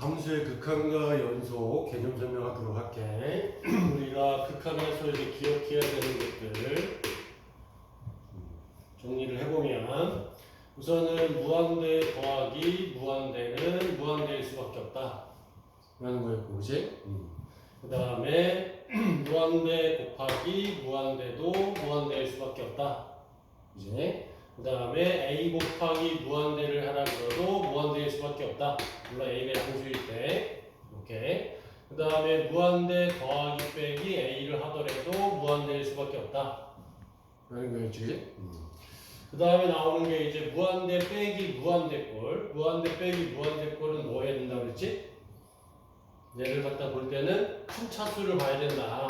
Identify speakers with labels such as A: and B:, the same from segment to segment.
A: 함수의 극한과 연속 개념 설명하도록 할게. 우리가 극한에서 이제 기억해야 되는 것들 정리를 해보면, 우선은 무한대 더하기 무한대는 무한대일 수밖에 없다 라는 거였고, 그치? 그 다음에 무한대 곱하기 무한대도 무한대일 수밖에 없다, 이제. 그 다음에 a 곱하기 무한대를 하라 그래도 무한대일 수밖에 없다, 물론 a가 함수일 때. 오케이. 그 다음에 무한대 더하기 빼기 a를 하더라도 무한대일 수밖에 없다 라는 거였지. 그 다음에 나오는 게 이제 무한대 빼기 무한대꼴. 무한대 빼기 무한대꼴은 뭐 해야 된다 그랬지? 얘를 갖다 볼 때는 큰 차수를 봐야 된다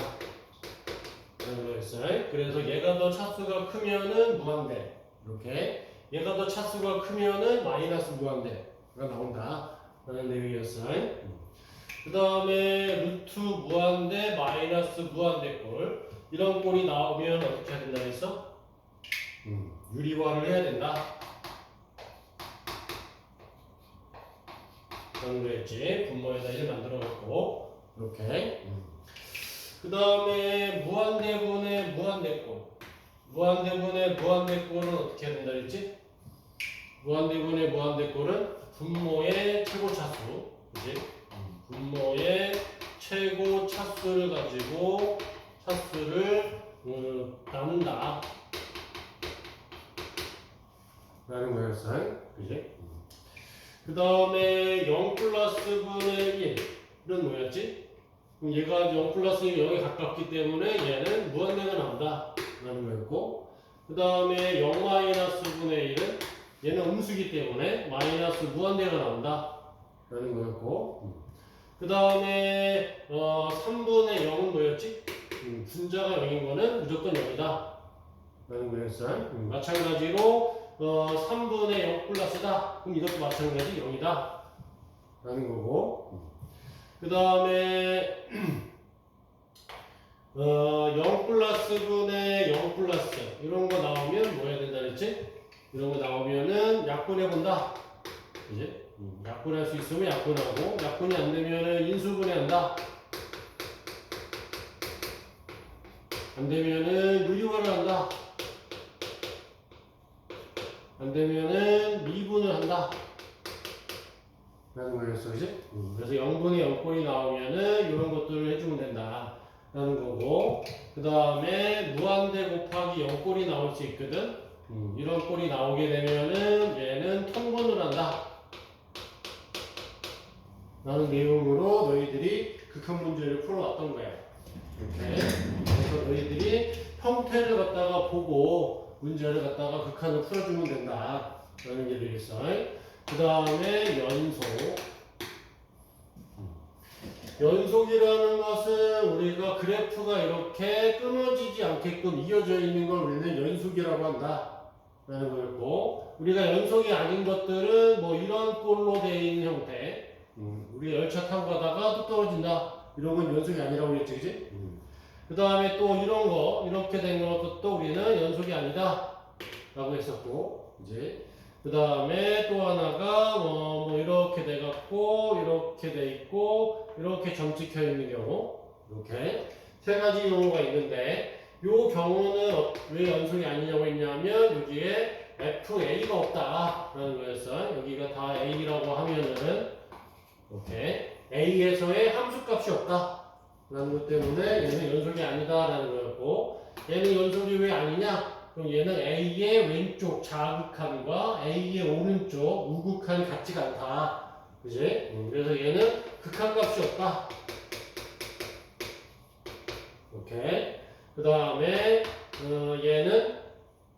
A: 라는 거였어요. 그래서 얘가 더 차수가 크면은 무한대, 이렇게. 얘가 더 차수가 크면은 마이너스 무한대가 나온다 라는 내용이었어요. 그 다음에 루트 무한대 마이너스 무한대꼴, 이런 꼴이 나오면 어떻게 해야 된다 했어? 유리화를 해야 된다 라는 거였지. 분모에다 1 만들어 갖고 이렇게. 그 다음에 무한대분의 무한대꼴, 무한대분의 무한대꼴은 어떻게 해야 된다 했지? 무한대분의 무한대꼴은 분모의 최고 차수, 그치? 분모의 최고 차수를 가지고 차수를 나눈다 라는 거였어요, 그치? 그 다음에 0 플러스 분의 1은 뭐였지? 그럼 얘가 0 플러스 0에 가깝기 때문에 얘는 무한대가 나온다 라는 거였고, 그 다음에 0 마이너스 분의 1은 얘는 음수기 때문에 마이너스 무한대가 나온다 라는 거였고, 그 다음에 3분의 0은 뭐였지? 분자가 0인 거는 무조건 0이다 라는 거였어요. 마찬가지로 3분의 0 플러스다, 그럼 이것도 마찬가지 0이다 라는 거고, 그 다음에 0 플러스 분의 0 플러스 이런 거 나오면 뭐 해야 된다 그랬지? 이런 거 나오면은 약분해 본다, 그지? 약분할 수 있으면 약분하고, 약분이 안 되면은 인수분해 한다, 안 되면은 유리화를 한다, 안 되면은 미분을 한다 라는 거였어, 그지? 그래서 0분의 0꼴이 나오면은 이런 것들을 해주면 된다 라는 거고, 그 다음에 무한대 곱하기 0꼴이 나올 수 있거든. 이런 꼴이 나오게 되면은 얘는 통분을 한다 라는 내용으로 너희들이 극한 문제를 풀어왔던 거야. 이렇게. 그래서 너희들이 형태를 갖다가 보고 문제를 갖다가 극한을 풀어주면 된다 라는 게 되겠어. 그 다음에 연속. 연속이라는 것은 우리가 그래프가 이렇게 끊어지지 않게끔 이어져 있는 걸 우리는 연속이라고 한다 라는 거였고, 우리가 연속이 아닌 것들은 뭐 이런 꼴로 되어 있는 형태, 우리가 열차 타고 가다가 또 떨어진다, 이런 건 연속이 아니라고 그랬지, 그지? 그 다음에 또 이런 거, 이렇게 된 것도 우리는 연속이 아니다 라고 했었고, 이제 그 다음에 또 하나가 뭐 이렇게 돼 갖고 이렇게 돼 있고 이렇게 점찍혀 있는 경우, 이렇게 세 가지 경우가 있는데, 요 경우는 왜 연속이 아니냐고 했냐면 여기에 FA가 없다 라는 거였어. 여기가 다 A라고 하면은 이렇게 A에서의 함수값이 없다 라는 것 때문에 얘는 연속이 아니다 라는 거였고, 얘는 연속이 왜 아니냐? 그럼 얘는 A의 왼쪽 좌극한과 A의 오른쪽 우극한이 같지가 않다, 그지? 그래서 얘는 극한값이 없다. 오케이. 그 다음에 얘는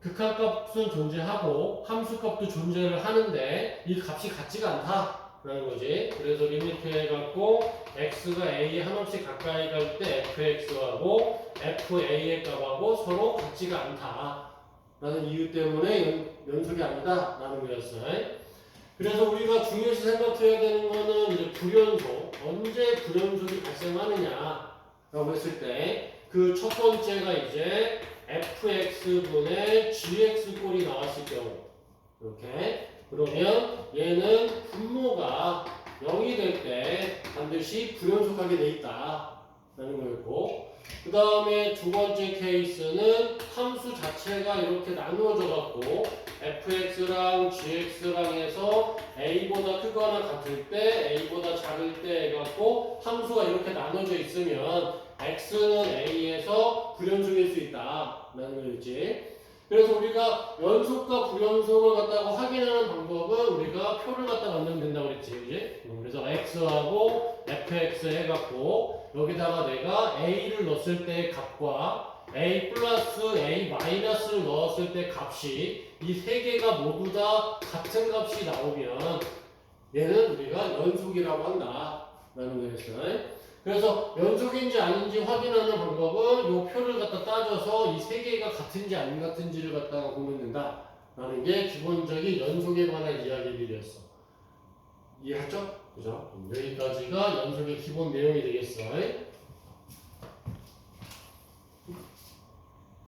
A: 극한값은 존재하고 함수값도 존재를 하는데 이 값이 같지가 않다 라는 거지. 그래서 리미트 해갖고 x가 a에 한없이 가까이 갈 때 fx하고 fa의 값하고 서로 같지가 않다 라는 이유 때문에 연속이 아니다 라는 거였어요. 그래서 우리가 중요시 생각해야 되는 거는 이제 불연속, 언제 불연속이 발생하느냐 라고 했을 때 그 첫 번째가 이제 fx분의 gx 꼴이 나왔을 경우, 이렇게. 그러면 얘는 분모가 0이 될 때 반드시 불연속하게 돼 있다 라는 거였고, 그 다음에 두 번째 케이스는 함수 자체가 이렇게 나누어져 갖고 fx랑 gx랑 해서 a보다 크거나 같을 때 a보다 작을 때 해갖고 함수가 이렇게 나눠져 있으면 x는 a에서 불연속일 수 있다 라는 거였지. 그래서 우리가 연속과 불연속을 갖다가 확인하는 방법은 우리가 표를 갖다 만들면 된다고 그랬지, 그지? 그래서 x하고 fx 해갖고 여기다가 내가 a를 넣었을 때 값과 a 플러스 a 마이너스를 넣었을 때 값이 이 세 개가 모두 다 같은 값이 나오면 얘는 우리가 연속이라고 한다 라는 거였어요. 그래서 연속인지 아닌지 확인하는 방법은 이 표를 갖다 따져서 이 세 개가 같은지 안 같은지를 갖다가 보면 된다 라는 게 기본적인 연속에 관한 이야기들이었어. 이해하죠? 그죠? 여기까지가 연속의 기본 내용이 되겠어.